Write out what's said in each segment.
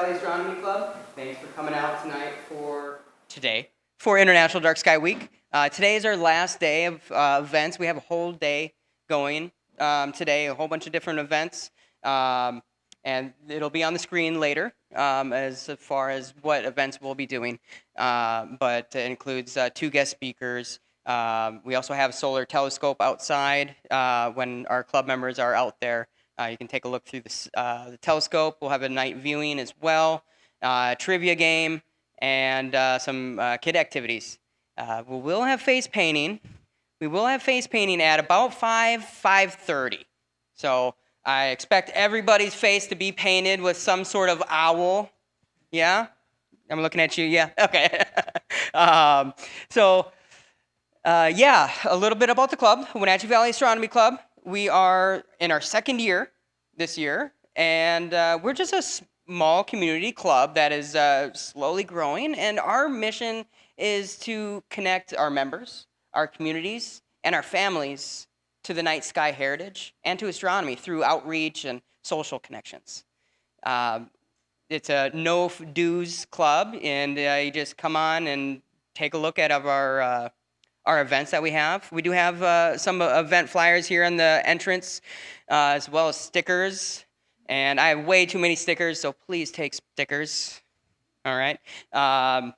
Valley Astronomy Club. Thanks for coming out tonight for International Dark Sky Week. Today is our last day of events. We have a whole day going today, a whole bunch of different events, and it'll be on the screen later as far as what events we'll be doing. But it includes 2 guest speakers. We also have a solar telescope outside when our club members are out there. You can take a look through the telescope. We'll have a night viewing as well, trivia game, and some kid activities. We will have face painting. We will have face painting at about 5:30. So I expect everybody's face to be painted with some sort of owl. Yeah? I'm looking at you. Yeah? Okay. Yeah, a little bit about the club, Wenatchee Valley Astronomy Club. We are in our 2nd year this year, and we're just a small community club that is slowly growing, and our mission is to connect our members, our communities, and our families to the night sky heritage and to astronomy through outreach and social connections. It's a no dues club, and you just come on and take a look at our events that we have. We do have some event flyers here on the entrance, as well as stickers. And I have way too many stickers, so please take stickers. All right. Yeah,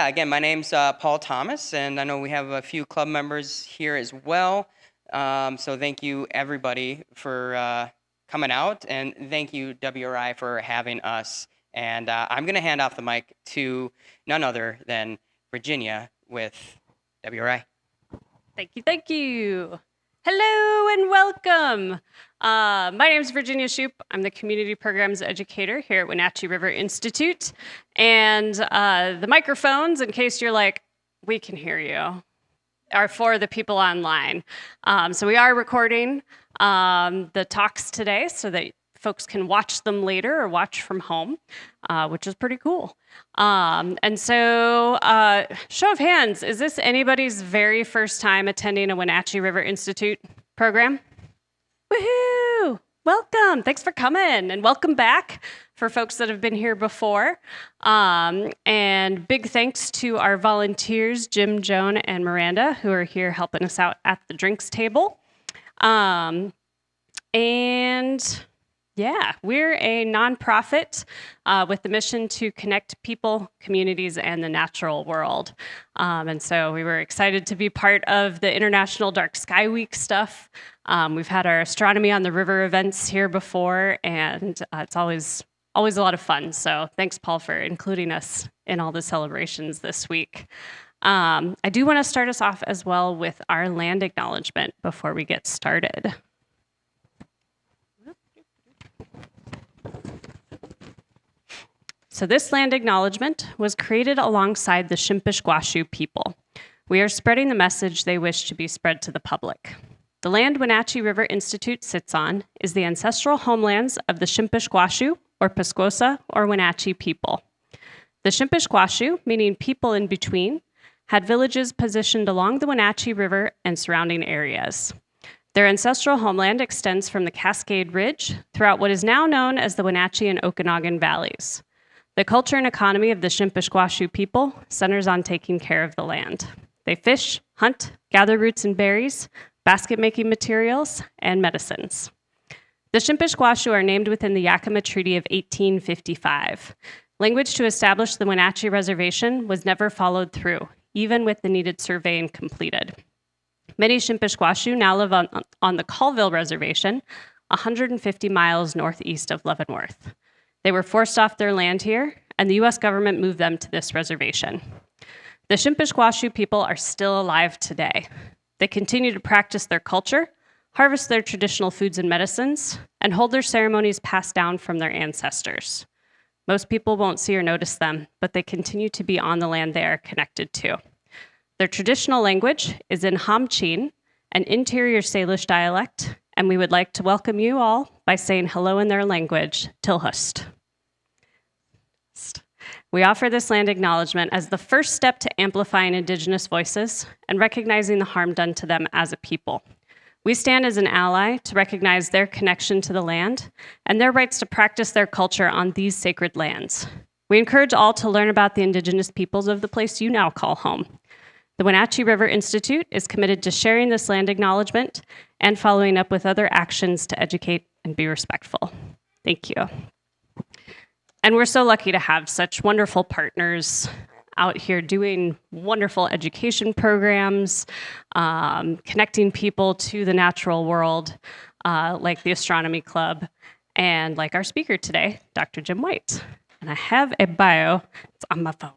again, my name's Paul Thomas, and I know we have a few club members here as well. So thank you, everybody, for coming out, and thank you, WRI, for having us. And I'm going to hand off the mic to none other than Virginia with WRI. Thank you, thank you. Hello and welcome. My name is Virginia Shoup. I'm the Community Programs Educator here at Wenatchee River Institute. And the microphones, in case you're like, we can hear you, are for the people online. So we are recording the talks today so that folks can watch them later or watch from home, which is pretty cool. And so, show of hands, is this anybody's very first time attending a Wenatchee River Institute program? Woohoo! Welcome. Thanks for coming, and welcome back for folks that have been here before. And big thanks to our volunteers, Jim, Joan, and Miranda, who are here helping us out at the drinks table. Yeah, we're a nonprofit with the mission to connect people, communities, and the natural world. And so we were excited to be part of the International Dark Sky Week stuff. We've had our Astronomy on the River events here before, and it's always a lot of fun. So thanks, Paul, for including us in all the celebrations this week. I do want to start us off as well with our land acknowledgement before we get started. So this land acknowledgement was created alongside the Shimpish-Gwashu people. We are spreading the message they wish to be spread to the public. The land Wenatchee River Institute sits on is the ancestral homelands of the Shimpish-Gwashu, or Pasquosa, or Wenatchee people. The Shimpish-Gwashu, meaning people in between, had villages positioned along the Wenatchee River and surrounding areas. Their ancestral homeland extends from the Cascade Ridge throughout what is now known as the Wenatchee and Okanagan Valleys. The culture and economy of the Shimpish-Gwashu people centers on taking care of the land. They fish, hunt, gather roots and berries, basket-making materials, and medicines. The Shimpish-Gwashu are named within the Yakima Treaty of 1855. Language to establish the Wenatchee Reservation was never followed through, even with the needed surveying completed. Many Shimpish-Gwashu now live on the Colville Reservation, 150 miles northeast of Leavenworth. They were forced off their land here, and the U.S. government moved them to this reservation. The Shimpish-Gwashu people are still alive today. They continue to practice their culture, harvest their traditional foods and medicines, and hold their ceremonies passed down from their ancestors. Most people won't see or notice them, but they continue to be on the land they are connected to. Their traditional language is in Hamchin, an interior Salish dialect, and we would like to welcome you all by saying hello in their language, Tilhust. We offer this land acknowledgement as the first step to amplifying Indigenous voices and recognizing the harm done to them as a people. We stand as an ally to recognize their connection to the land and their rights to practice their culture on these sacred lands. We encourage all to learn about the indigenous peoples of the place you now call home. The Wenatchee River Institute is committed to sharing this land acknowledgement and following up with other actions to educate and be respectful. Thank you. And we're so lucky to have such wonderful partners out here doing wonderful education programs, connecting people to the natural world, like the Astronomy Club, and like our speaker today, Dr. Jim White. And I have a bio, it's on my phone.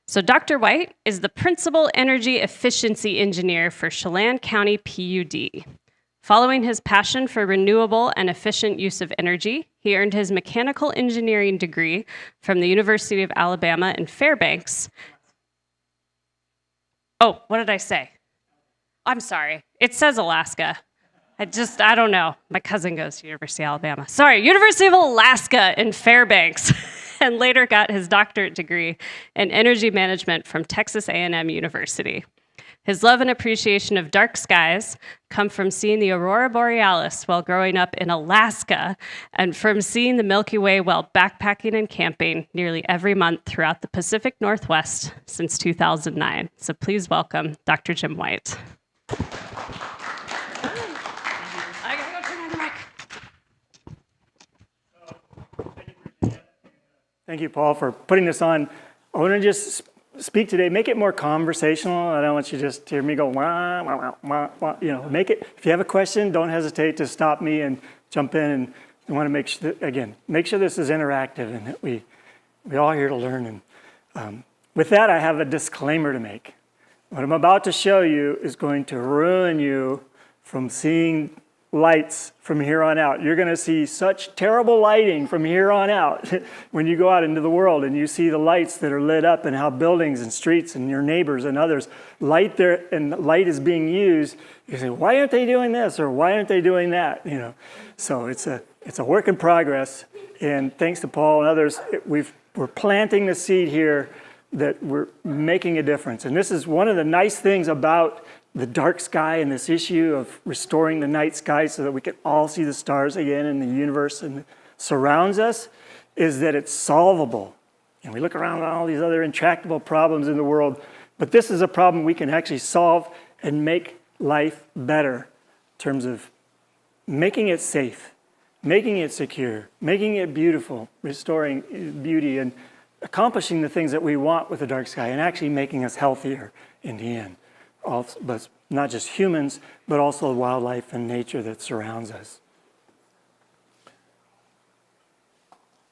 So Dr. White is the Principal Energy Efficiency Engineer for Chelan County PUD. Following his passion for renewable and efficient use of energy, he earned his mechanical engineering degree from the University of Alabama in Fairbanks. Oh, what did I say? I'm sorry. It says Alaska. I don't know. My cousin goes to University of Alabama. Sorry, University of Alaska in Fairbanks, and later got his doctorate degree in energy management from Texas A&M University. His love and appreciation of dark skies come from seeing the aurora borealis while growing up in Alaska and from seeing the Milky Way while backpacking and camping nearly every month throughout the Pacific Northwest since 2009. So please welcome Dr. Jim White. I gotta go turn on the mic. Thank you, Paul, for putting this on. I want to just speak today, make it more conversational. I don't want you to just hear me go, wah, wah, wah, wah. Make it, if you have a question, don't hesitate to stop me and jump in. And I want to make sure, make sure this is interactive and that we're all here to learn. And with that, I have a disclaimer to make. What I'm about to show you is going to ruin you from seeing lights from here on out. You're going to see such terrible lighting from here on out when you go out into the world and you see the lights that are lit up and how buildings and streets and your neighbors and others light there and light is being used. You say, why aren't they doing this or why aren't they doing that? So it's a work in progress. And thanks to Paul and others, we're planting the seed here that we're making a difference. And this is one of the nice things about the dark sky and this issue of restoring the night sky so that we can all see the stars again in the universe and surrounds us, is that it's solvable. And we look around at all these other intractable problems in the world, but this is a problem we can actually solve and make life better in terms of making it safe, making it secure, making it beautiful, restoring beauty, and accomplishing the things that we want with the dark sky and actually making us healthier in the end. Also, but not just humans, but also wildlife and nature that surrounds us.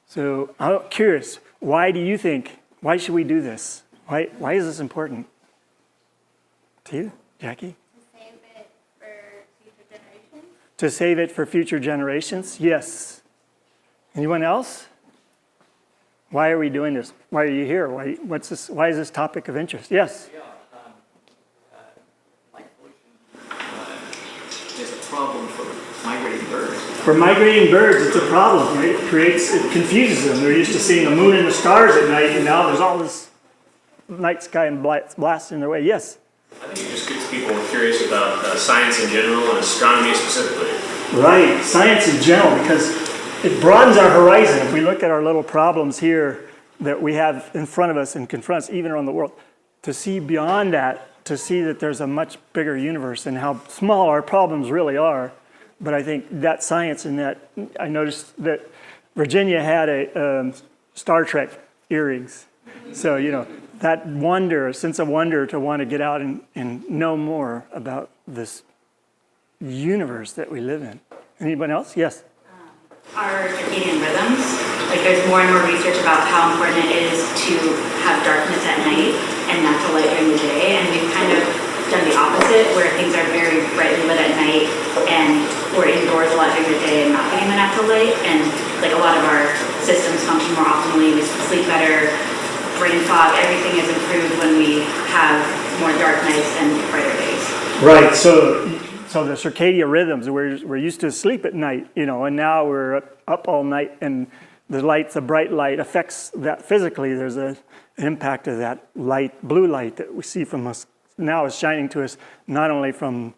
So I'm curious, why should we do this? Why is this important? To you, Jackie? To save it for future generations. To save it for future generations? Yes. Anyone else? Why are we doing this? Why are you here? Why is this topic of interest? Yes? Problem for migrating birds. For migrating birds, it's a problem, right? It confuses them. They're used to seeing the moon and the stars at night, and now there's all this night sky and blasting their way. Yes? I think it just gets people curious about science in general and astronomy specifically. Right, science in general, because it broadens our horizon. If we look at our little problems here that we have in front of us and confront us even around the world, to see beyond that, to see that there's a much bigger universe and how small our problems really are. But I think that science and that, I noticed that Virginia had a Star Trek earrings. So, that wonder, a sense of wonder to want to get out and know more about this universe that we live in. Anyone else? Yes? Our circadian rhythms, there's more and more research about how important it is to have darkness at night and natural light during the day, and we've kind of done the opposite, where things are very brightly lit at night, and we're indoors a lot during the day and not getting the natural light, and a lot of our systems function more optimally, we sleep better, brain fog, everything is improved when we have more dark nights and brighter days. Right, so the circadian rhythms, we're used to sleep at night, and now we're up all night, and the bright light affects that physically. There's an impact of that light, blue light that we see from us now is shining to us not only from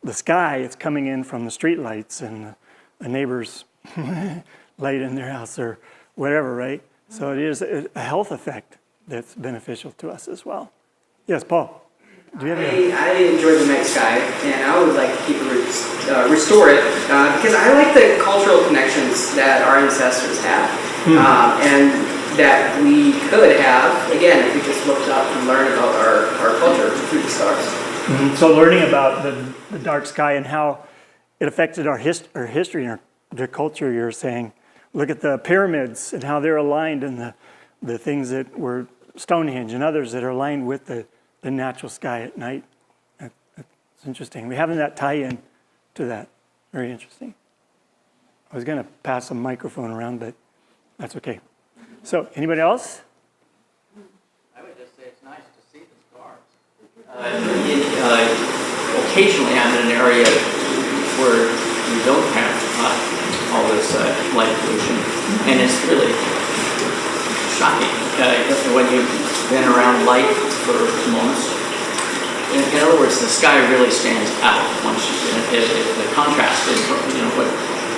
the sky, it's coming in from the street lights and a neighbor's light in their house or whatever, right? So it is a health effect that's beneficial to us as well. Yes, Paul. Do you have any? I enjoy the night sky, and I would like to keep it, restore it, because I like the cultural connections that our ancestors have, and that we could have, again, if we just looked up and learned about our culture through the stars. Mm-hmm. So learning about the dark sky and how it affected our history and the culture, you're saying. Look at the pyramids and how they're aligned, and the things that were Stonehenge and others that are aligned with the natural sky at night. It's interesting. We have that tie-in to that. Very interesting. I was going to pass a microphone around, but that's okay. So, anybody else? I would just say it's nice to see the stars. Occasionally I'm in an area where you don't have all this light pollution, and it's really shocking when you've been around light for moments. In other words, the sky really stands out once the contrast is,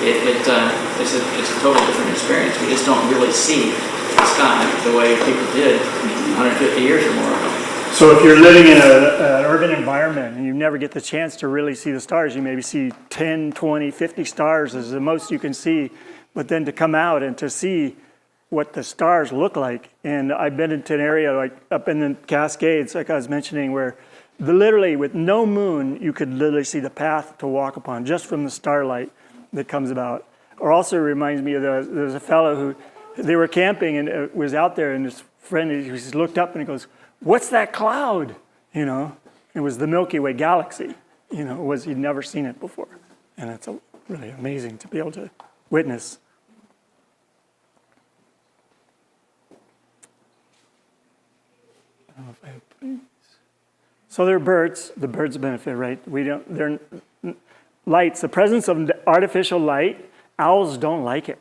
it's a total different experience. We just don't really see the sky the way people did 150 years or more ago. So if you're living in an urban environment and you never get the chance to really see the stars, you maybe see 10, 20, 50 stars is the most you can see, but then to come out and to see what the stars look like. And I've been into an area like up in the Cascades, like I was mentioning, where literally with no moon, you could literally see the path to walk upon just from the starlight that comes about. Or also reminds me of there's a fellow who, they were camping and was out there, and his friend, he just looked up and he goes, "What's that cloud?" You know, it was the Milky Way galaxy. You know, he'd never seen it before. And it's really amazing to be able to witness. So they're birds. The birds benefit, right? They're lights. The presence of artificial light, owls don't like it.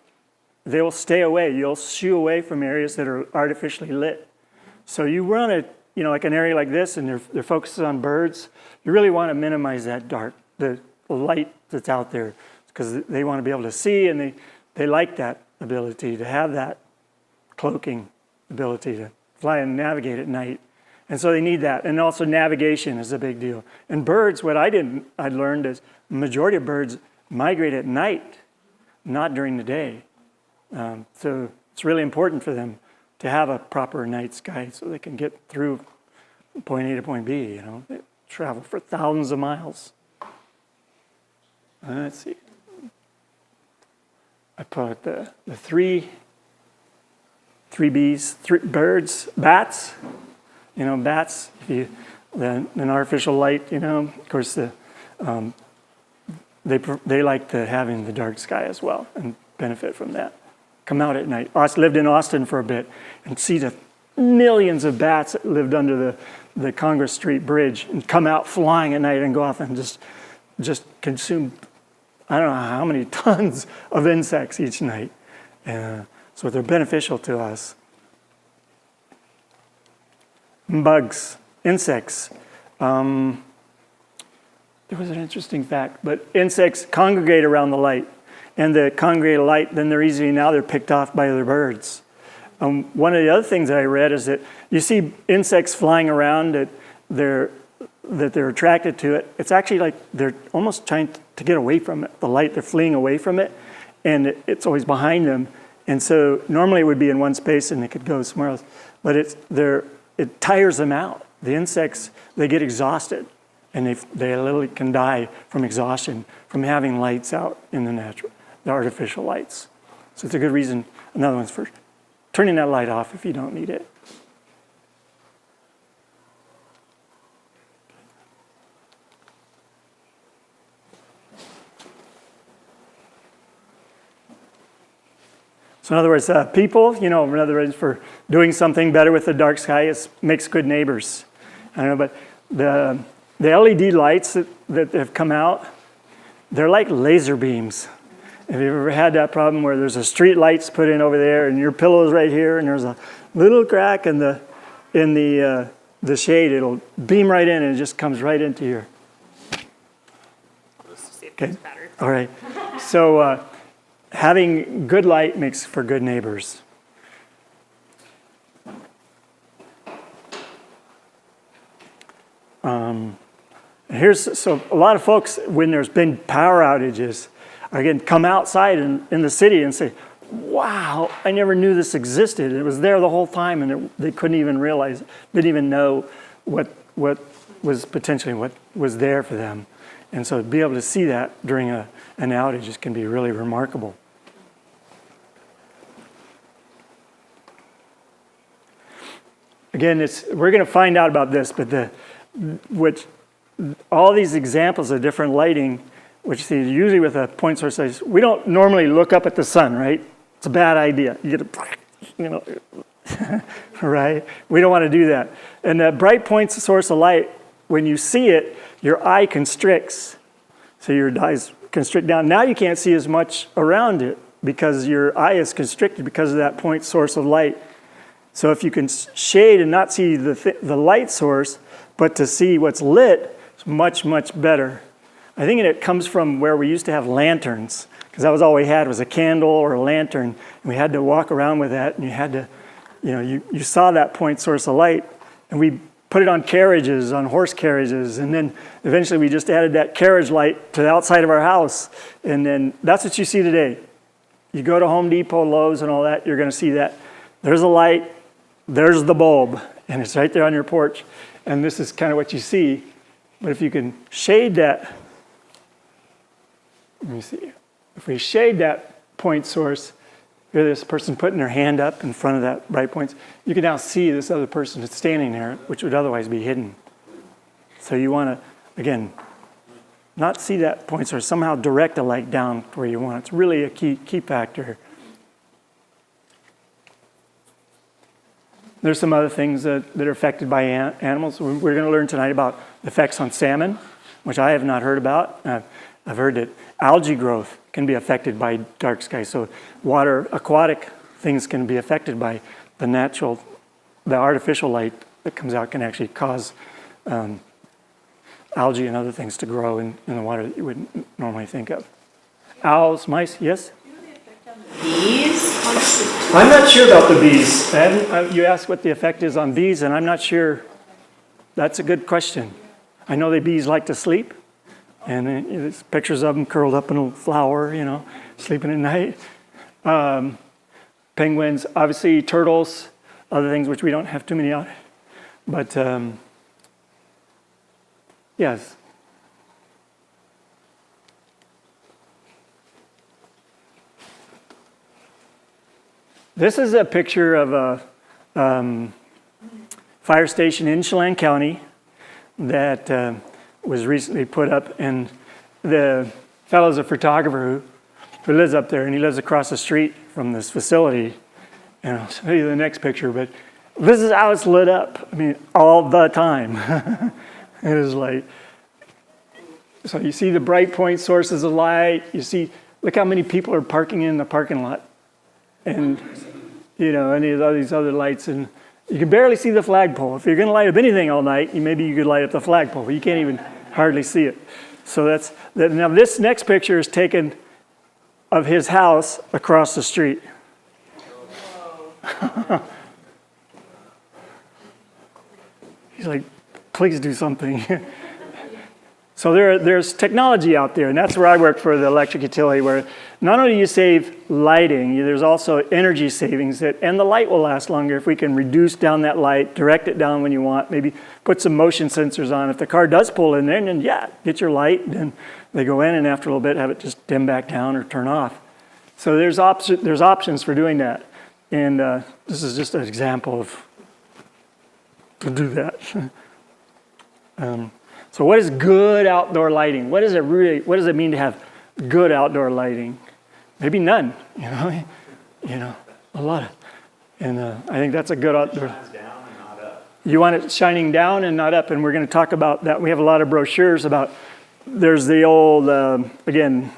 They will stay away. You'll shoo away from areas that are artificially lit. So you run it, like an area like this, and they're focused on birds. You really want to minimize that the light that's out there, because they want to be able to see, and they like that ability to have that cloaking ability to fly and navigate at night. And so they need that. And also navigation is a big deal. And birds, what I learned is the majority of birds migrate at night, not during the day. So it's really important for them to have a proper night sky so they can get through point A to point B, They travel for thousands of miles. Let's see. I put the three B's, birds, bats. Bats, an artificial light, of course, they like having the dark sky as well and benefit from that. Come out at night. I lived in Austin for a bit and see the millions of bats that lived under the Congress Street Bridge and come out flying at night and go off and just consume, I don't know how many tons of insects each night. So they're beneficial to us. Bugs, insects. There was an interesting fact, but insects congregate around the light. And the congregated light, then they're picked off by other birds. One of the other things that I read is that you see insects flying around that they're attracted to it. It's actually like they're almost trying to get away from it. The light, they're fleeing away from it, and it's always behind them. And so normally it would be in one space and it could go somewhere else, but it tires them out. The insects, they get exhausted, and they literally can die from exhaustion from having lights out in the artificial lights. So it's a good reason. Another one's for turning that light off if you don't need it. So in other words, people, another reason for doing something better with the dark sky makes good neighbors. I don't know, but the LED lights that have come out, they're like laser beams. Have you ever had that problem where there's a street lights put in over there and your pillow's right here and there's a little crack in the the shade, it'll beam right in and it just comes right into here. Okay, all right. So having good light makes for good neighbors. So a lot of folks, when there's been power outages, again, come outside in the city and say, wow, I never knew this existed. It was there the whole time, and they couldn't even realize, didn't even know what was potentially what was there for them. And so to be able to see that during an outage can be really remarkable. Again, we're going to find out about this, but all these examples of different lighting, which see usually with a point source, we don't normally look up at the sun, right? It's a bad idea. You get right? We don't want to do that. And that bright point source of light, when you see it, your eye constricts. So your eyes constrict down. Now you can't see as much around it because your eye is constricted because of that point source of light. So if you can shade and not see the light source, but to see what's lit, it's much, much better. I think it comes from where we used to have lanterns, because that was all we had was a candle or a lantern, and we had to walk around with that, and you had to, you saw that point source of light, and we put it on carriages, on horse carriages, and then eventually we just added that carriage light to the outside of our house, and then that's what you see today. You go to Home Depot, Lowe's, and all that, you're going to see that. There's a light, there's the bulb, and it's right there on your porch, and this is kind of what you see. But if you can shade that, let me see. If we shade that point source, here's this person putting their hand up in front of that bright point, you can now see this other person that's standing there, which would otherwise be hidden. So you want to, again, not see that point source, somehow direct the light down where you want it. It's really a key factor. There's some other things that are affected by animals. We're going to learn tonight about the effects on salmon, which I have not heard about. I've heard that algae growth can be affected by dark sky. So aquatic things can be affected by the artificial light that comes out can actually cause algae and other things to grow in the water that you wouldn't normally think of. Owls, mice, yes? Bees? I'm not sure about the bees. You asked what the effect is on bees, and I'm not sure. That's a good question. I know the bees like to sleep, and there's pictures of them curled up in a flower, sleeping at night. Penguins, obviously turtles, other things which we don't have too many of. But yes. This is a picture of a fire station in Chelan County that was recently put up, and the fellow's a photographer who lives up there, and he lives across the street from this facility. And I'll show you the next picture, but this is how it's lit up. I mean, all the time. It is like, so you see the bright point sources of light. You see, look how many people are parking in the parking lot. And, any of these other lights. And you can barely see the flagpole. If you're going to light up anything all night, maybe you could light up the flagpole, but you can't even hardly see it. So now this next picture is taken of his house across the street. He's like, please do something. So there's technology out there, and that's where I work for the electric utility, where not only do you save lighting, there's also energy savings, and the light will last longer if we can reduce down that light, direct it down when you want, maybe put some motion sensors on. If the car does pull in there, then get your light, and they go in, and after a little bit, have it just dim back down or turn off. So there's options for doing that, and this is just an example of to do that. So what is good outdoor lighting? What does it mean to have good outdoor lighting? Maybe none, a lot of, and I think that's a good outdoor. Shines down and not up. You want it shining down and not up, and we're going to talk about that. We have a lot of brochures about, there's the old, again,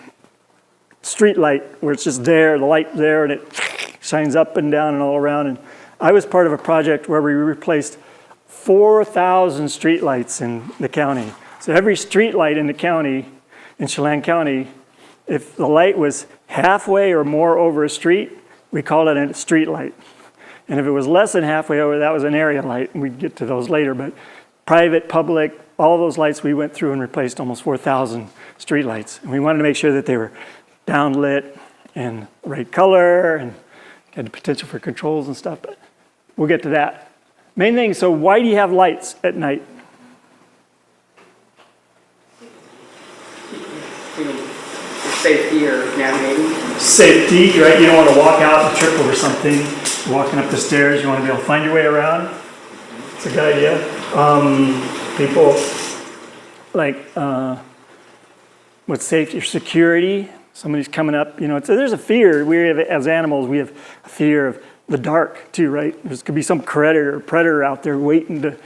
street light, where it's just there, the light there, and it shines up and down and all around. And I was part of a project where we replaced 4,000 streetlights in the county. So every streetlight in the county, in Chelan County, if the light was halfway or more over a street, we called it a street light. And if it was less than halfway over, that was an area light, and we'd get to those later. But private, public, all those lights, we went through and replaced almost 4,000 street lights. And we wanted to make sure that they were downlit and the right color and had the potential for controls and stuff, but we'll get to that. Main thing, so why do you have lights at night? Safety or navigating. Safety, right? You don't want to walk out and trip over something. You're walking up the stairs, you want to be able to find your way around. It's a good idea. People like, what's safety or security? Somebody's coming up, so there's a fear. We have, as animals, we have a fear of the dark too, right? There could be some predator out there waiting to,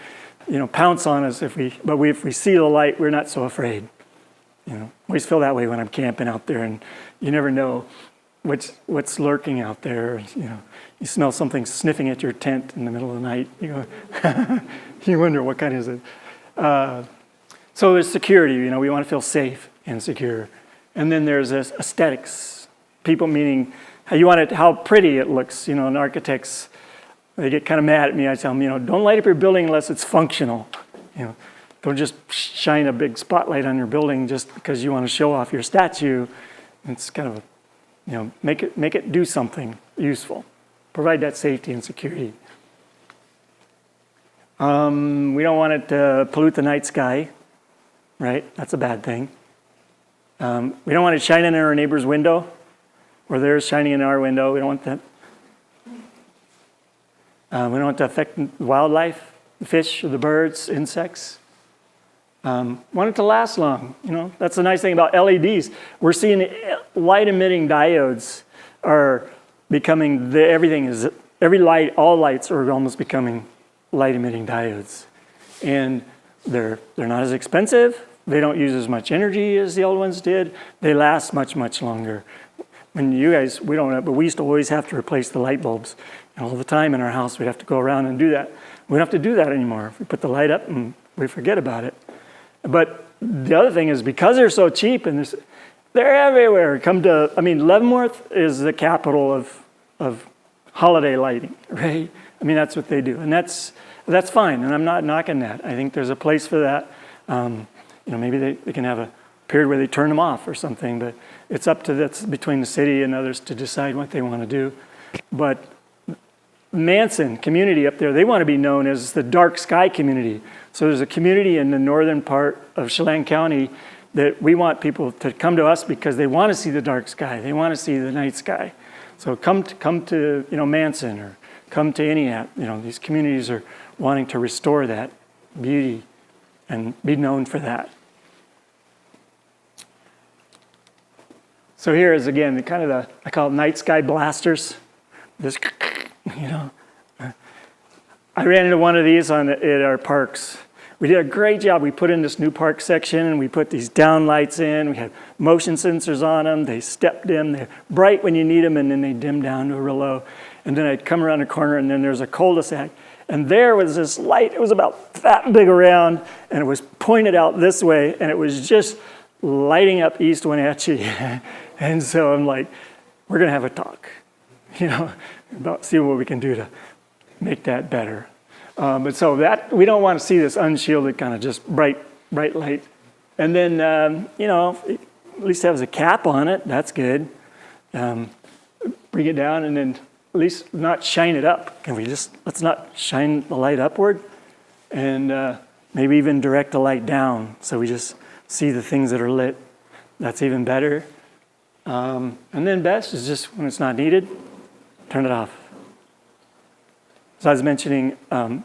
pounce on us if we see the light, we're not so afraid. I always feel that way when I'm camping out there, and you never know what's lurking out there. You smell something sniffing at your tent in the middle of the night. You go, you wonder what kind is it. So there's security. We want to feel safe and secure. And then there's this aesthetics. People meaning how pretty it looks. And architects, they get kind of mad at me. I tell them, don't light up your building unless it's functional. Don't just shine a big spotlight on your building just because you want to show off your statue. It's kind of make it do something useful. Provide that safety and security. We don't want it to pollute the night sky, right? That's a bad thing. We don't want it shining in our neighbor's window, or theirs shining in our window. We don't want that. We don't want to affect wildlife, the fish, or the birds, insects. Want it to last long. That's the nice thing about LEDs. We're seeing light-emitting diodes are becoming all lights are almost becoming light-emitting diodes, and they're not as expensive. They don't use as much energy as the old ones did. They last much, much longer. When you guys, we don't know, but we used to always have to replace the light bulbs. And all the time in our house, we'd have to go around and do that. We don't have to do that anymore. We put the light up and we forget about it. But the other thing is, because they're so cheap and they're everywhere. Leavenworth is the capital of holiday lighting, right? That's what they do. And that's fine. And I'm not knocking that. I think there's a place for that. Maybe they can have a period where they turn them off or something, but it's that's between the city and others to decide what they want to do. But Manson community up there, they want to be known as the dark sky community. So there's a community in the northern part of Chelan County that we want people to come to us because they want to see the dark sky. They want to see the night sky. So come to Manson, or come to any these communities are wanting to restore that beauty and be known for that. So here is again I call it night sky blasters. This, I ran into one of these at our parks. We did a great job. We put in this new park section and we put these down lights in. We had motion sensors on them. They step dim. They're bright when you need them, and then they dim down to a real low. And then I'd come around a corner, and then there's a cul-de-sac. And there was this light. It was about that big around, and it was pointed out this way, and it was just lighting up East Wenatchee. And so I'm like, we're going to have a talk, about see what we can do to make that better. But so that we don't want to see this unshielded kind of just bright light. And then, at least has a cap on it. That's good. Bring it down, and then at least not shine it up. Let's not shine the light upward, and maybe even direct the light down so we just see the things that are lit. That's even better. And then best is just when it's not needed, turn it off. So I was mentioning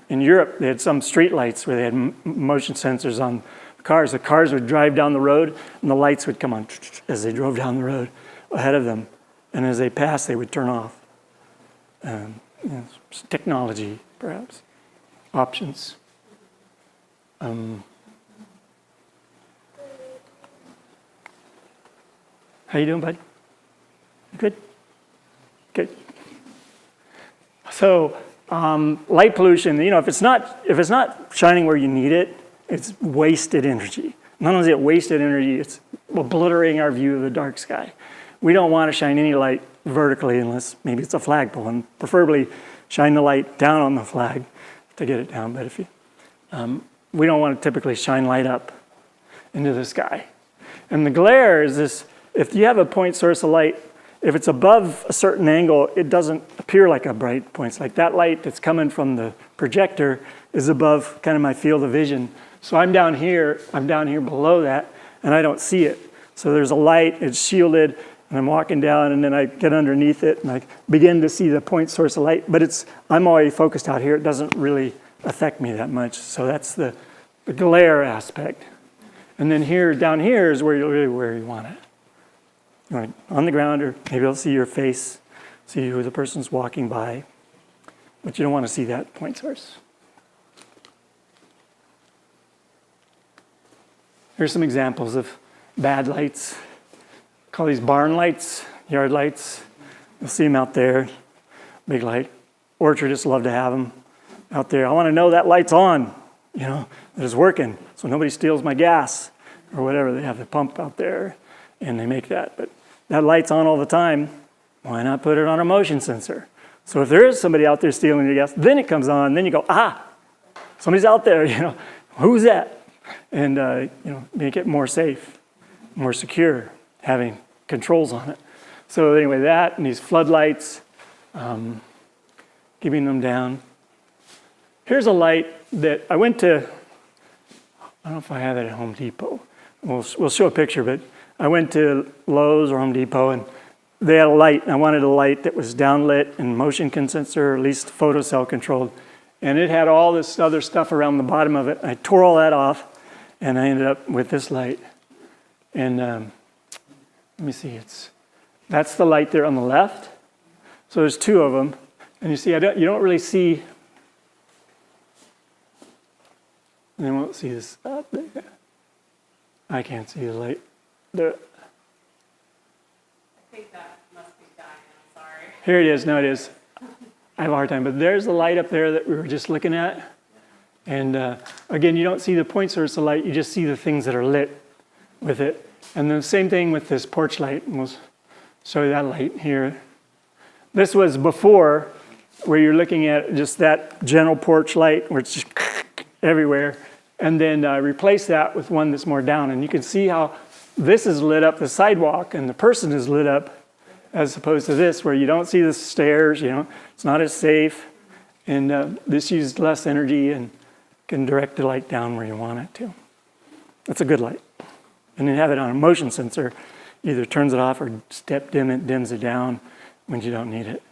in Europe, they had some street lights where they had motion sensors on cars. The cars would drive down the road, and the lights would come on as they drove down the road ahead of them. And as they passed, they would turn off. Technology, perhaps. Options. How you doing, bud? Good? Good. So Light pollution, if it's not shining where you need it, it's wasted energy. Not only is it wasted energy, it's obliterating our view of the dark sky. We don't want to shine any light vertically unless maybe it's a flagpole, and preferably shine the light down on the flag to get it down. But if you, we don't want to typically shine light up into the sky. And the glare is this, if you have a point source of light, if it's above a certain angle, it doesn't appear like a bright point. It's like that light that's coming from the projector is above kind of my field of vision. So I'm down here below that, and I don't see it. So there's a light, it's shielded, and I'm walking down, and then I get underneath it, and I begin to see the point source of light. But I'm already focused out here. It doesn't really affect me that much. So that's the glare aspect. And then down here is where you want it. You want it on the ground, or maybe I'll see your face, see who the person's walking by. But you don't want to see that point source. Here's some examples of bad lights. Call these barn lights, yard lights. You'll see them out there, big light. Orchardists love to have them out there. I want to know that light's on, that it's working, so nobody steals my gas or whatever. They have the pump out there, and they make that. But that light's on all the time. Why not put it on a motion sensor? So if there is somebody out there stealing your gas, then it comes on. Then you go, somebody's out there. Who's that? And make it more safe, more secure, having controls on it. So anyway, that and these floodlights, keeping them down. Here's a light that I went to. I don't know if I have it at Home Depot. We'll show a picture, but I went to Lowe's or Home Depot, and they had a light. And I wanted a light that was downlit and motion sensor, or at least photocell controlled. And it had all this other stuff around the bottom of it. I tore all that off, and I ended up with this light. And let me see, that's the light there on the left. So there's two of them. And you see, you don't really see, and I won't see this up there. I can't see the light there. I think that must be dying, I'm sorry. Here it is, no it is. I have a hard time, but there's the light up there that we were just looking at. And again, you don't see the point source of light, you just see the things that are lit with it. And the same thing with this porch light, and we'll show you that light here. This was before, where you're looking at just that general porch light, where it's just everywhere. And then replace that with one that's more down. And you can see how this is lit up, the sidewalk, and the person is lit up, as opposed to this, where you don't see the stairs, it's not as safe. And this uses less energy and can direct the light down where you want it to. That's a good light. And then have it on a motion sensor, either turns it off or dims it down when you don't need it.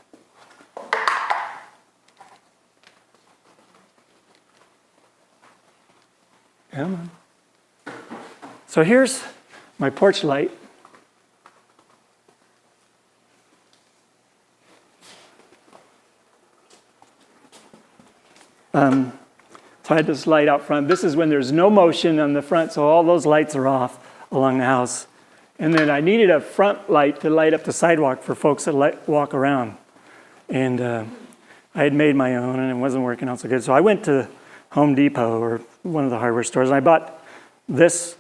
Come on. So here's my porch light. So I had this light out front. This is when there's no motion on the front, so all those lights are off along the house. And then I needed a front light to light up the sidewalk for folks that walk around. And I had made my own, and it wasn't working out so good. So I went to Home Depot or one of the hardware stores, and I bought this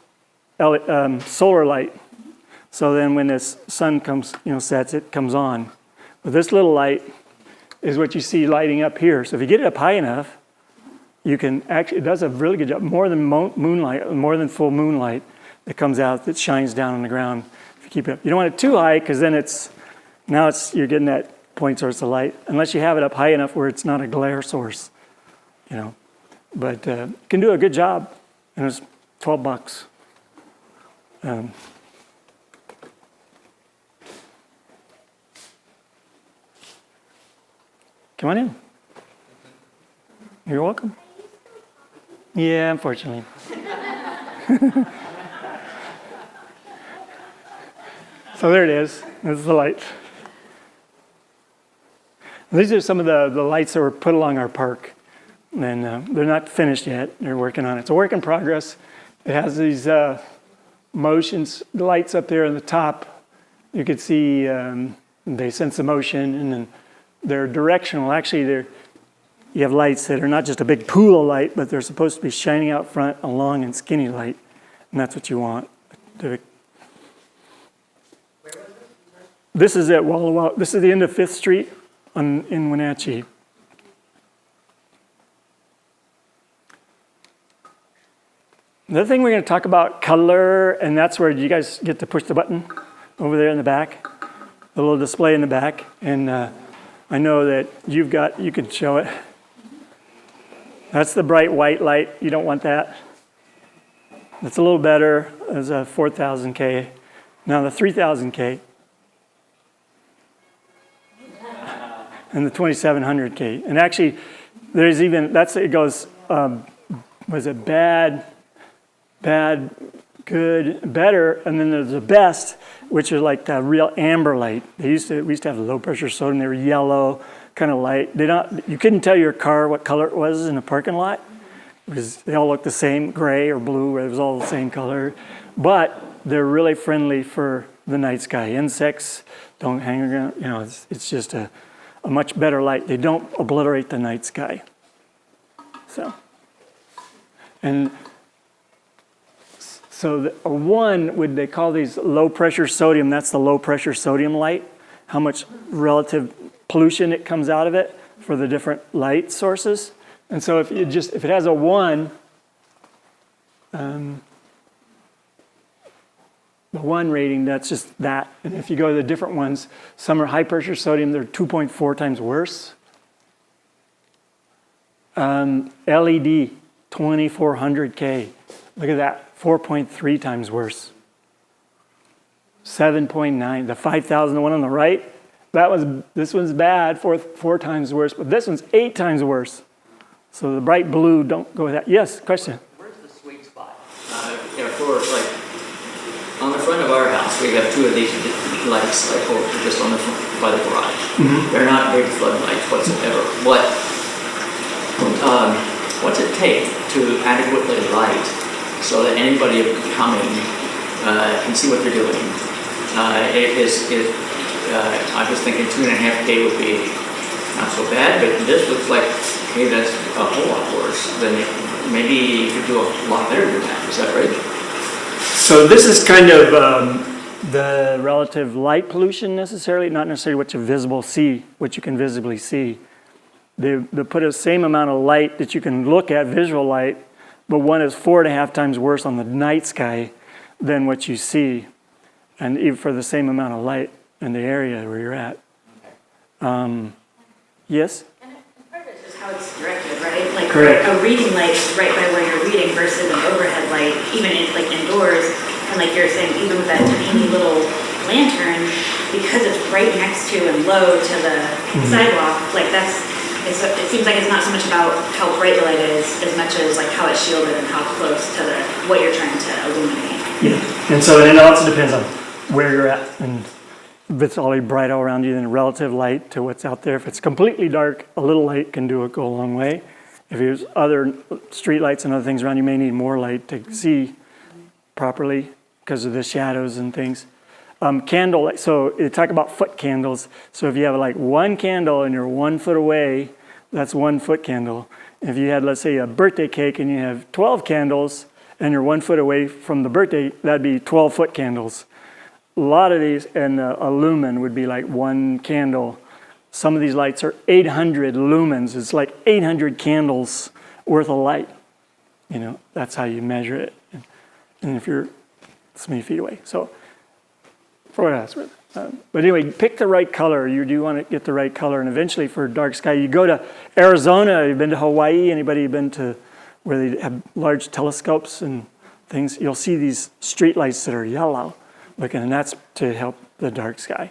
solar light. So then when this sun comes, sets, it comes on. But this little light is what you see lighting up here. So if you get it up high enough, you can actually, it does a really good job, more than moonlight, more than full moonlight that comes out that shines down on the ground. If you keep it up, you don't want it too high, because then you're getting that point source of light, unless you have it up high enough where it's not a glare source, But it can do a good job, and it's $12. Come on in. You're welcome. Yeah, unfortunately. So there it is. This is the light. These are some of the lights that were put along our park. And they're not finished yet. They're working on it. It's a work in progress. It has these motions, the lights up there on the top. You could see they sense the motion, and then they're directional. Actually, you have lights that are not just a big pool of light, but they're supposed to be shining out front, a long and skinny light, and that's what you want. This is at Walla Walla. This is the end of 5th Street in Wenatchee. Another thing we're going to talk about color, and that's where you guys get to push the button over there in the back, the little display in the back. And I know that you can show it. That's the bright white light. You don't want that. It's a little better as a 4000K. Now the 3000K and the 2700K. And actually, there's even, it goes, was it bad, good, better, and then there's the best, which is like the real amber light. We used to have low pressure sodium. They were yellow, kind of light. You couldn't tell your car what color it was in a parking lot. They all looked the same, gray or blue. It was all the same color, but they're really friendly for the night sky. Insects don't hang around. You know, it's just a much better light. They don't obliterate the night sky. So, So a 1 would, they call these low pressure sodium, that's the low pressure sodium light, how much relative pollution it comes out of it for the different light sources. And so if it has a 1, the 1 rating, that's just that. And if you go to the different ones, some are high pressure sodium, they're 2.4 times worse. LED, 2400K, look at that. 4.3 times worse. 7.9. The 5,000, the one on the right, this one's bad, four times worse, but this one's 8 times worse. So the bright blue, don't go with that. Yes, question? Where's the sweet spot? For like, on the front of our house, we have 2 of these lights, like just on the front by the garage. Mm-hmm. They're not big floodlights whatsoever. What's it take to adequately light so that anybody coming can see what they're doing? I was thinking 2.5K would be not so bad, but this looks like, hey, that's a whole lot worse. Then maybe you could do a lot better than that. Is that right? So this is kind of the relative light pollution necessarily, not necessarily what you can visibly see. They put the same amount of light that you can look at, visual light, but one is 4.5 times worse on the night sky than what you see, and even for the same amount of light in the area where you're at. Yes? And part of it is just how it's directed, right? Like correct. A reading light is right by where you're reading versus an overhead light, even like indoors. And like you're saying, even with that tiny little lantern, because it's right next to and low to the sidewalk, like it seems like it's not so much about how bright the light is as much as like how it's shielded and how close to what you're trying to illuminate. Yeah, and so it also depends on where you're at, and if it's all bright all around you, then relative light to what's out there. If it's completely dark, a little light can go a long way. If there's other street lights and other things around, you may need more light to see properly because of the shadows and things. Candle light, so you talk about foot candles. So if you have like 1 candle and you're 1 foot away, that's 1 foot candle. If you had, let's say, a birthday cake and you have 12 candles and you're 1 foot away from the birthday, that'd be 12 foot candles. A lot of these, and a lumen would be like 1 candle. Some of these lights are 800 lumens. It's like 800 candles worth of light. You know, that's how you measure it. And if you're so many feet away. So, for what that's worth. But anyway, pick the right color. You do want to get the right color. And eventually for dark sky, you go to Arizona, you've been to Hawaii, anybody been to where they have large telescopes and things? You'll see these street lights that are yellow looking, and that's to help the dark sky.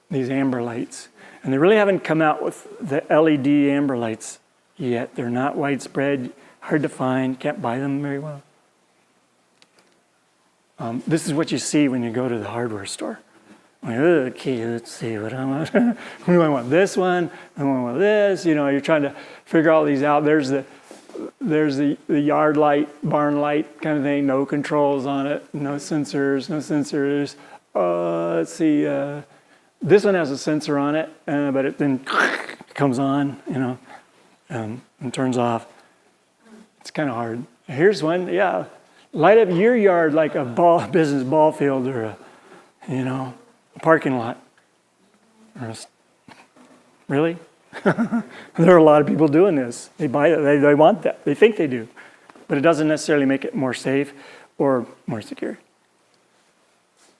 These amber lights. And they really haven't come out with the LED amber lights yet. They're not widespread, hard to find, can't buy them very well. This is what you see when you go to the hardware store. Like, okay, let's see what I want. Do I want this one? I want this. You know, you're trying to figure all these out. There's the yard light, barn light kind of thing. No controls on it. No sensors. Let's see. This one has a sensor on it, but it then comes on, and turns off. It's kind of hard. Here's one, yeah. Light up your yard like a business ball field or a parking lot. Really? There are a lot of people doing this. They buy it, they want that. They think they do. But it doesn't necessarily make it more safe or more secure.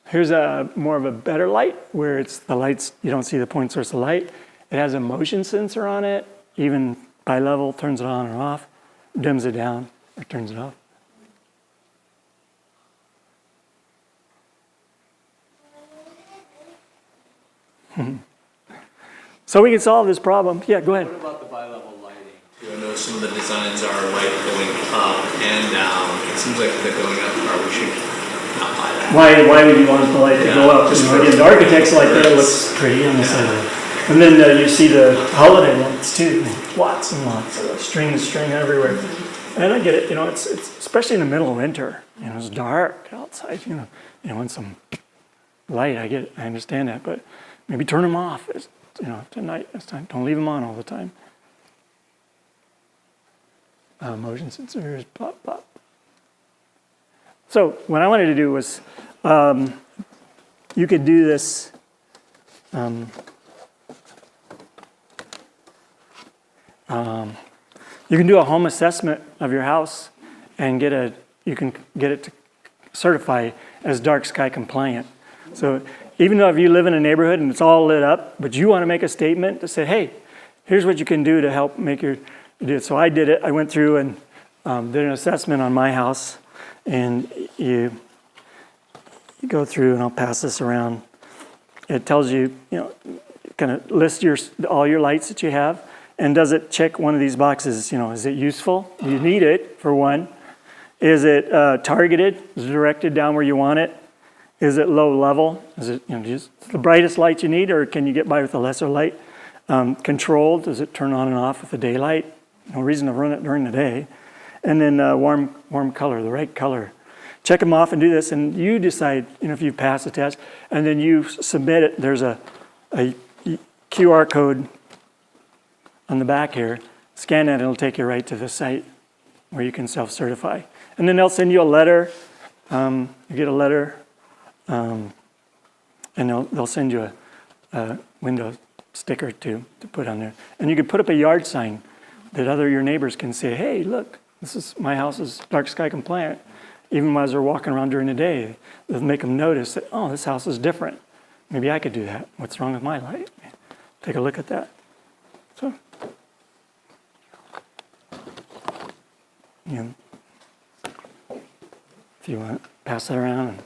Here's a more of a better light where it's the lights, you don't see the point source of light. It has a motion sensor on it, even by level, turns it on or off, dims it down or turns it off. So we can solve this problem. Yeah, go ahead. What about the bi-level lighting? I know some of the designs are like going up and down. It seems like they're going up, or we should not buy that. Why would you want the light to go up? Again, the architects like that. It looks pretty on the side. And then you see the holiday lights too. Lots and lots of string everywhere. And I get it. It's especially in the middle of winter. It's dark outside. You want some light. I get it. I understand that, but maybe turn them off. Tonight, this time. Don't leave them on all the time. Motion sensors, pop, pop. So what I wanted to do was, you could do this. You can do a home assessment of your house and you can get it to certify as dark sky compliant. So even though if you live in a neighborhood and it's all lit up, but you want to make a statement to say, hey, here's what you can do to help make do it. So I did it. I went through and did an assessment on my house, and you go through, and I'll pass this around. It tells you, kind of list all your lights that you have, and does it check one of these boxes? Is it useful? Do you need it, for one? Is it targeted? Is it directed down where you want it? Is it low level? Is it just the brightest light you need, or can you get by with a lesser light? Controlled, does it turn on and off with the daylight? No reason to run it during the day. And then warm color, the right color. Check them off and do this, and you decide if you pass the test, and then you submit it. There's a QR code on the back here. Scan that, and it'll take you right to the site where you can self-certify. And then they'll send you a letter. You get a letter. And they'll send you a window sticker to put on there. And you can put up a yard sign that your neighbors can say, hey, look, my house is dark sky compliant. Even as they're walking around during the day, they'll make them notice that, oh, this house is different. Maybe I could do that. What's wrong with my light? Take a look at that. So, if you want, pass that around.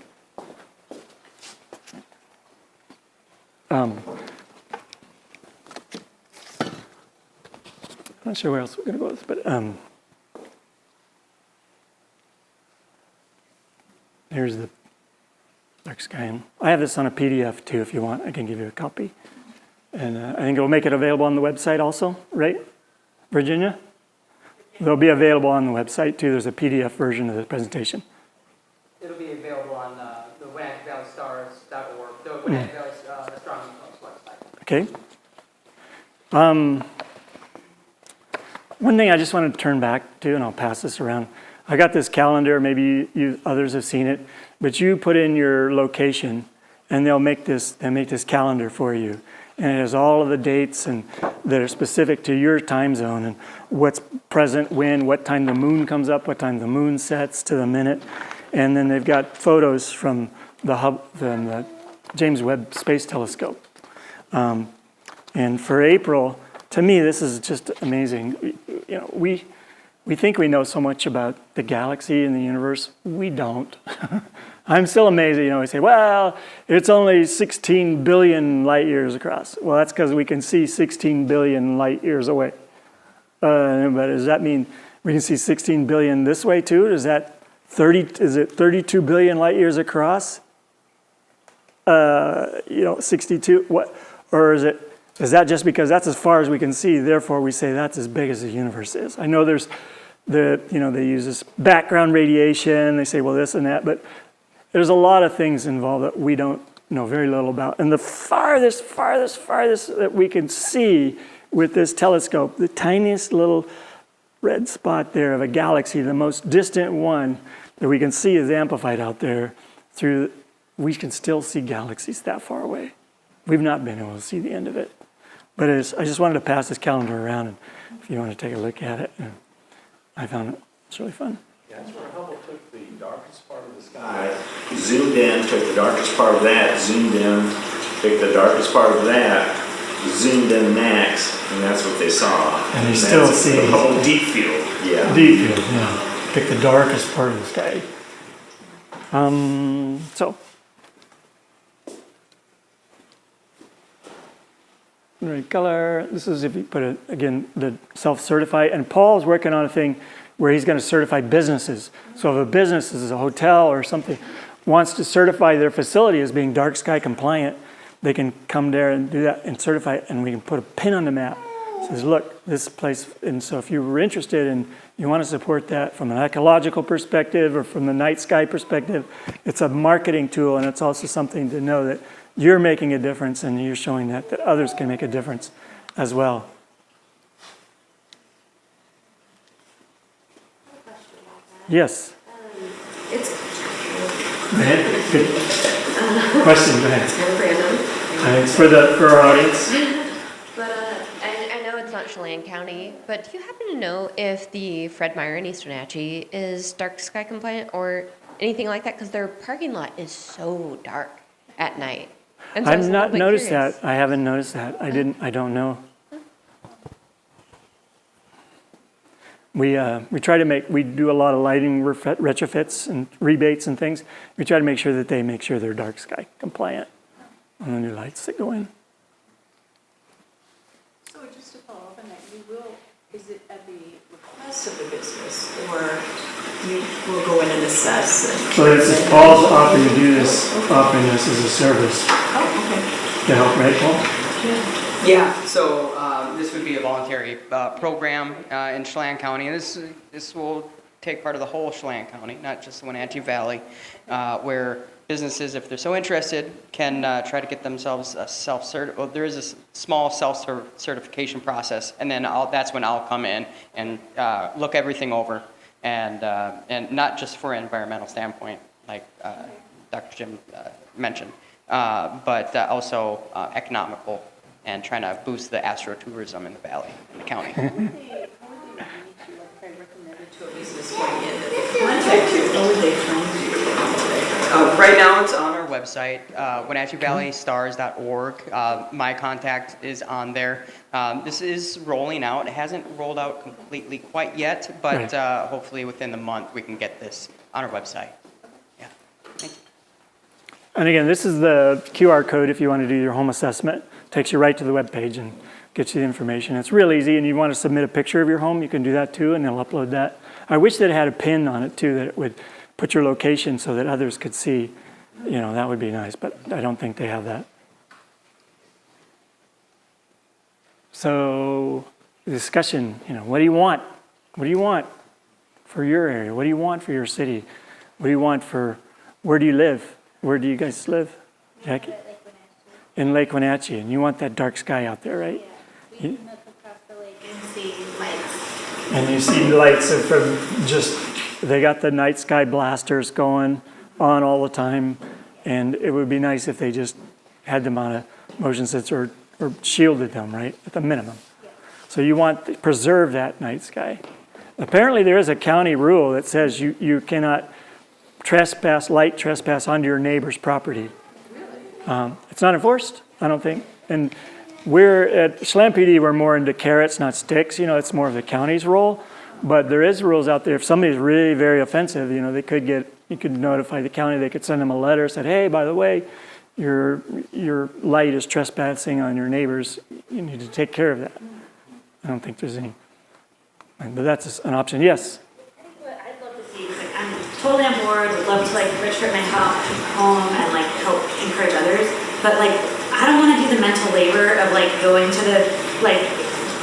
I'm not sure where else we're going to go with this, but here's the dark sky. I have this on a PDF too, if you want. I can give you a copy. And I think it'll make it available on the website also, right, Virginia? They'll be available on the website too. There's a PDF version of the presentation. It'll be available on the WenatcheeValleyStars.org, the Wenatchee Valley Astronomy website. Okay. One thing I just wanted to turn back to, and I'll pass this around. I got this calendar, maybe others have seen it, but you put in your location, and they'll make this calendar for you. And it has all of the dates and that are specific to your time zone, and what's present when, what time the moon comes up, what time the moon sets to the minute. And then they've got photos from the James Webb Space Telescope. And for April, to me, this is just amazing. We think we know so much about the galaxy and the universe. We don't. I'm still amazed. We say, well, it's only 16 billion light years across. Well, that's because we can see 16 billion light years away. But does that mean we can see 16 billion this way too? Is it 32 billion light years across? 62. What? Or is that just because that's as far as we can see, therefore we say that's as big as the universe is? I know they use this background radiation, they say, well, this and that, but there's a lot of things involved that we don't know very little about. And the farthest that we can see with this telescope, the tiniest little red spot there of a galaxy, the most distant one that we can see is amplified out there through, we can still see galaxies that far away. We've not been able to see the end of it. But I just wanted to pass this calendar around, and if you want to take a look at it, and I found it's really fun. Yeah, that's where Hubble took the darkest part of the sky, zoomed in, took the darkest part of that, zoomed in, took the darkest part of that, zoomed in next, and that's what they saw. And you still that's see the whole deep field. Yeah. Deep field, yeah. Pick the darkest part of the sky. So. Right, color. This is if you put it, again, the self-certify. And Paul's working on a thing where he's going to certify businesses. So if a business is a hotel or something, wants to certify their facility as being dark sky compliant, they can come there and do that and certify it, and we can put a pin on the map. It says, look, this place, and so if you were interested and you want to support that from an ecological perspective or from the night sky perspective, it's a marketing tool, and it's also something to know that you're making a difference and you're showing that others can make a difference as well. Yes. It's Go ahead. Good question. Go ahead. kind of random, It's for our audience. but I know it's not Chelan County, but do you happen to know if the Fred Meyer in East Wenatchee is dark sky compliant or anything like that? Because their parking lot is so dark at night. And so I was I've a not little bit noticed curious. that. I haven't noticed that. I don't know. We try to we do a lot of lighting retrofits and rebates and things. We try to make sure that they make sure they're dark sky compliant on the new lights that go in. So just to follow up on that, is it at the request of the business, or you will go in and assess? So this is Paul's offering to do this, offering this as a service Oh, to help, right, Paul? Yeah, so this would be a voluntary program in Chelan County, and this will take part of the whole Chelan County, not just the Wenatchee Valley, where businesses, if they're so interested, can try to get themselves a self-cert. Well, there is a small self-certification process, and then that's when I'll come in and look everything over, and not just for an environmental standpoint, like Dr. Jim mentioned, but also economical, and trying to boost the astrotourism in the valley, in the county. okay. How would they need to, like, if I recommended to a business going in that they contact you, how would they find you? Right now it's on our website, WenatcheeValleyStars.org. My contact is on there. This is rolling out. It hasn't rolled out completely quite yet, but hopefully within the month we can get this on our website. Yeah. Thank you. And again, this is the QR code if you want to do your home assessment. Takes you right to the web page and gets you the information. It's real easy, and you want to submit a picture of your home, you can do that too, and they'll upload that. I wish that it had a pin on it too, that it would put your location so that others could see. You know, that would be nice, but I don't think they have that. So, discussion, what do you want? What do you want for your area? What do you want for your city? What do you want for, where do you live? Where do you guys live, Jackie? In Lake Wenatchee, and you want that dark sky out there, right? Yeah, we can look across the lake and see lights. And you see lights from they got the night sky blasters going on all the time, and it would be nice if they just had them on a motion sensor or shielded them, right, at the minimum. Yeah. So you want to preserve that night sky. Apparently there is a county rule that says you cannot light trespass onto your neighbor's property. It's not enforced, I don't think. And we're at Chelan PD, we're more into carrots, not sticks. It's more of the county's role. But there is rules out there. If somebody's really very offensive, you could notify the county. They could send them a letter, said, hey, by the way, your light is trespassing on your neighbors. You need to take care of that. I don't think there's any, but that's an option. Yes? I think what I'd love to see is, like, I'm totally on board, would love to, like, retrofit my home and, like, help encourage others, but, like, I don't want to do the mental labor of, like, going to the, like,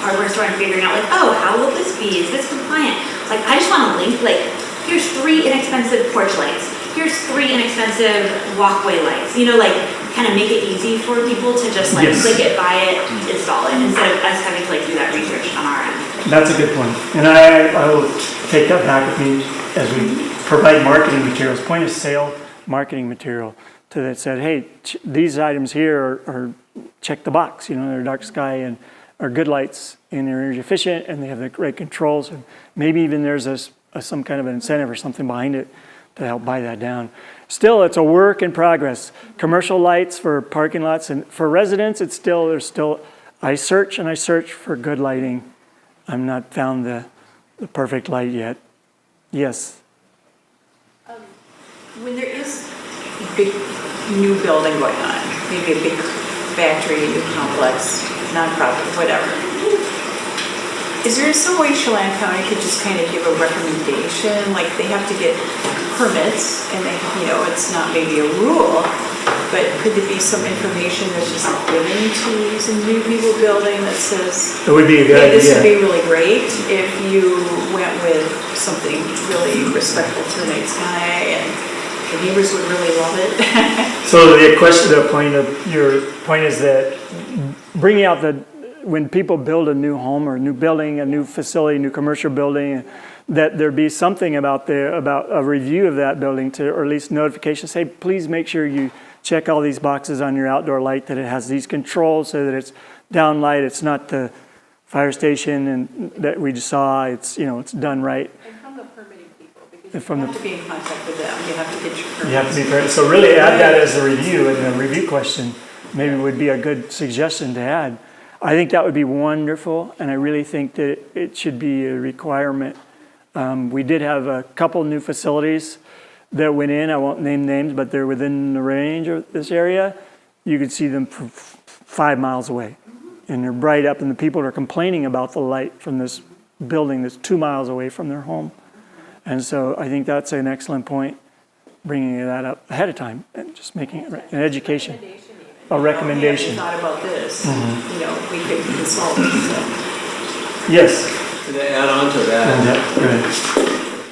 hardware store and figuring out, like, oh, how will this be? Is this compliant? Like, I just want to link, like, here's 3 inexpensive porch lights. Here's 3 inexpensive walkway lights. Like, kind of make it easy for people to just like Yes. click it, buy it, install it, instead of us having to like do that research on our end. That's a good point. And I will take that back with me as we provide marketing materials, point of sale marketing material to that said, hey, these items here are check the box, they're dark sky and are good lights and they're energy efficient and they have the right controls. And maybe even there's some kind of an incentive or something behind it to help buy that down. Still, it's a work in progress. Commercial lights for parking lots and for residents, I search and I search for good lighting. I've not found the perfect light yet. Yes. When there is a big new building going on, maybe a big factory, a new complex, nonprofit, whatever, is there some way Chelan County could just kind of give a recommendation? Like they have to get permits and it's not maybe a rule, but could there be some information that's just given to some new people building that says, it would be a good idea. This would be really great if you went with something really respectful to the night sky and the neighbors would really love it. So your point is that bringing out when people build a new home or a new building, a new facility, new commercial building, that there be something about a review of that building or at least notification, say, please make sure you check all these boxes on your outdoor light, that it has these controls so that it's down light, it's not the fire station and that we just saw, it's done right. And from the permitting people, because you have to be in contact with them, you have to get your permits. You have to be permitted. So really add that as a review, and a review question maybe would be a good suggestion to add. I think that would be wonderful, and I really think that it should be a requirement. We did have a couple new facilities that went in. I won't name names, but they're within the range of this area. You could see them 5 miles away, and they're bright up, and the people are complaining about the light from this building that's 2 miles away from their home. And so I think that's an excellent point, bringing that up ahead of time and just making it an education. A recommendation. If thought about this, we could consult. Yes. To add on to that, Go ahead.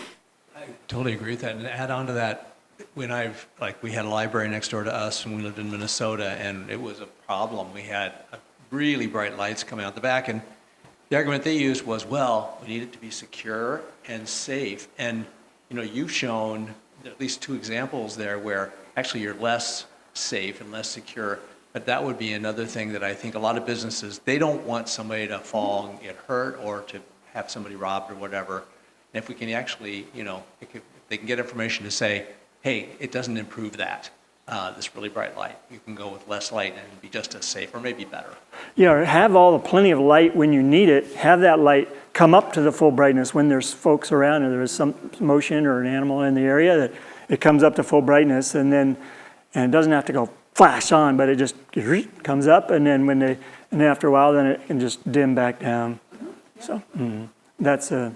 I totally agree with that. And to add on to that, we had a library next door to us when we lived in Minnesota, and it was a problem. We had really bright lights coming out the back, and the argument they used was, well, we need it to be secure and safe. And you've shown at least 2 examples there where actually you're less safe and less secure. But that would be another thing that I think a lot of businesses, they don't want somebody to fall and get hurt or to have somebody robbed or whatever. And if we can actually, if they can get information to say, hey, it doesn't improve that, this really bright light. You can go with less light and it'd be just as safe or maybe better. Yeah, have plenty of light when you need it. Have that light come up to the full brightness when there's folks around or there's some motion or an animal in the area, that it comes up to full brightness, and it doesn't have to go flash on, but it just comes up, and then after a while, then it can just dim back down. So that's a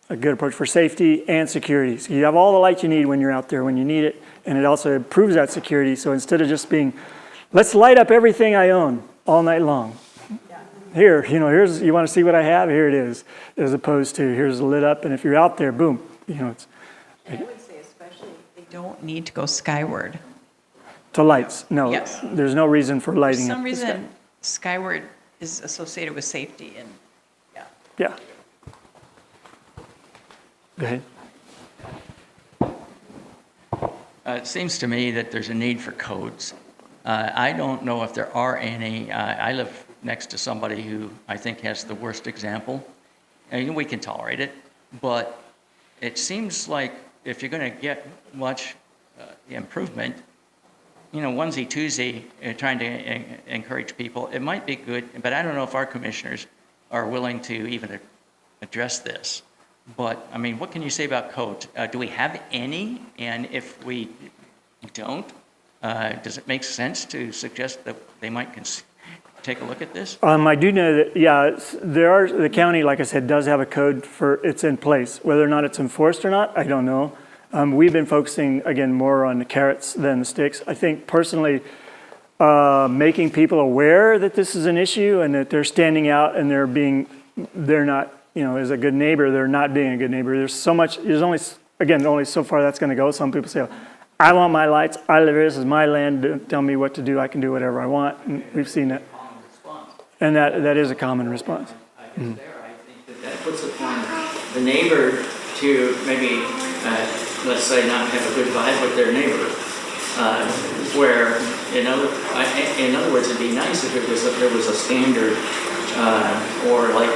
good approach for safety and security. So you have all the light you need when you're out there when you need it, and it also improves that security. So instead of just being, let's light up everything I own all night long. Here, here's, you want to see what I have? Here it is. As opposed to, here's lit up, and if you're out there, boom, it's. I would say especially they don't need to go skyward. To lights, no. Yes. There's no reason for lighting For up some the sky. reason, skyward is associated with safety, and Yeah. Go ahead. It seems to me that there's a need for codes. I don't know if there are any. I live next to somebody who I think has the worst example. And we can tolerate it, but it seems like if you're going to get much improvement, onesie twosie, trying to encourage people, it might be good, but I don't know if our commissioners are willing to even address this. But, what can you say about codes? Do we have any? And if we don't, does it make sense to suggest that they might take a look at this? I do know that, the county, like I said, does have a code it's in place. Whether or not it's enforced or not, I don't know. We've been focusing, again, more on the carrots than the sticks. I think personally, making people aware that this is an issue and that they're standing out and they're not, as a good neighbor, they're not being a good neighbor. There's only so far that's going to go. Some people say, I want my lights, I live here, this is my land, don't tell me what to do, I can do whatever I want. And we've seen that. And that is a common response. I think that puts upon the neighbor to maybe, let's say, not have a good vibe with their neighbor. Where, in other words, it'd be nice if there was a standard or like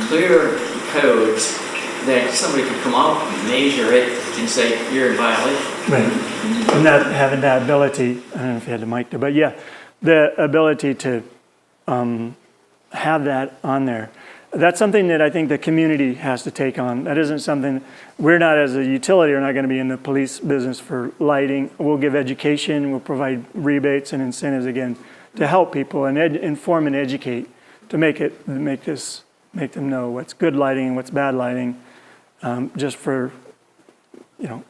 clear codes that somebody could come up, measure it, and say, you're in violation. Right. And that, having that ability, I don't know if you had the mic there, but yeah, the ability to have that on there. That's something that I think the community has to take on. That isn't something, we're not as a utility, we're not going to be in the police business for lighting. We'll give education, we'll provide rebates and incentives again to help people and inform and educate to make them know what's good lighting and what's bad lighting, just for,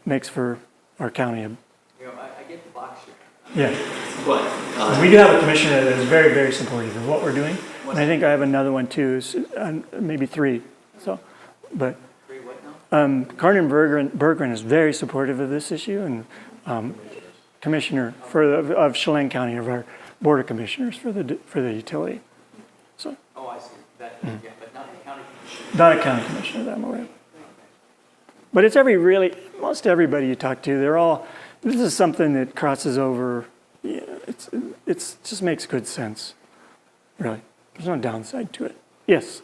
makes for our county. I get the box here. Yeah. What? We do have a commissioner that is very, very supportive of what we're doing. And I think I have another one too, maybe 3. So, but Carden Berggren is very supportive of this issue, and commissioner of Chelan County, of our board of commissioners for the utility. So. Oh, I see. That, yeah, but not the county commissioner. Not a county commissioner that I'm aware of. But it's most everybody you talk to, this is something that crosses over. It just makes good sense, really. There's no downside to it. Yes?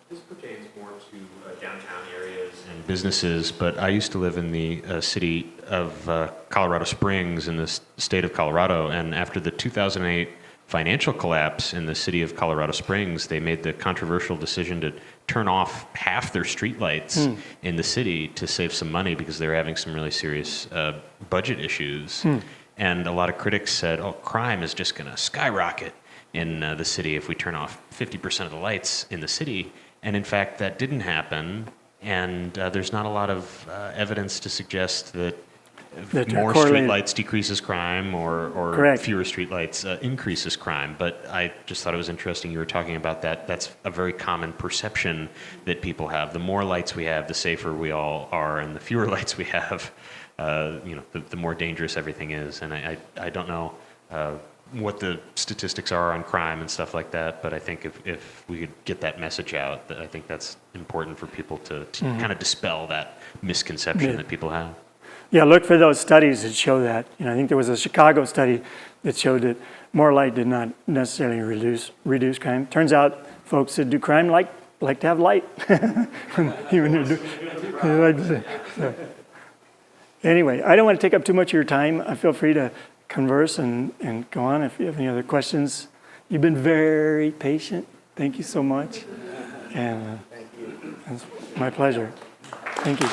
This pertains more to downtown areas and businesses, but I used to live in the city of Colorado Springs in the state of Colorado, and after the 2008 financial collapse in the city of Colorado Springs, they made the controversial decision to turn off half their streetlights in the city to save some money because they were having some really serious budget issues. And a lot of critics said, oh, crime is just going to skyrocket in the city if we turn off 50% of the lights in the city. And in fact, that didn't happen. And there's not a lot of evidence to suggest that more streetlights decreases crime or fewer streetlights increases crime. But I just thought it was interesting you were talking about that. That's a very common perception that people have. The more lights we have, the safer we all are. And the fewer lights we have, the more dangerous everything is. And I don't know what the statistics are on crime and stuff like that, but I think if we could get that message out, that I think that's important for people to kind of dispel that misconception that people have. Yeah, look for those studies that show that. I think there was a Chicago study that showed that more light did not necessarily reduce crime. Turns out folks that do crime like to have light. Anyway, I don't want to take up too much of your time. Feel free to converse and go on if you have any other questions. You've been very patient. Thank you so much. And it's my pleasure. Thank you.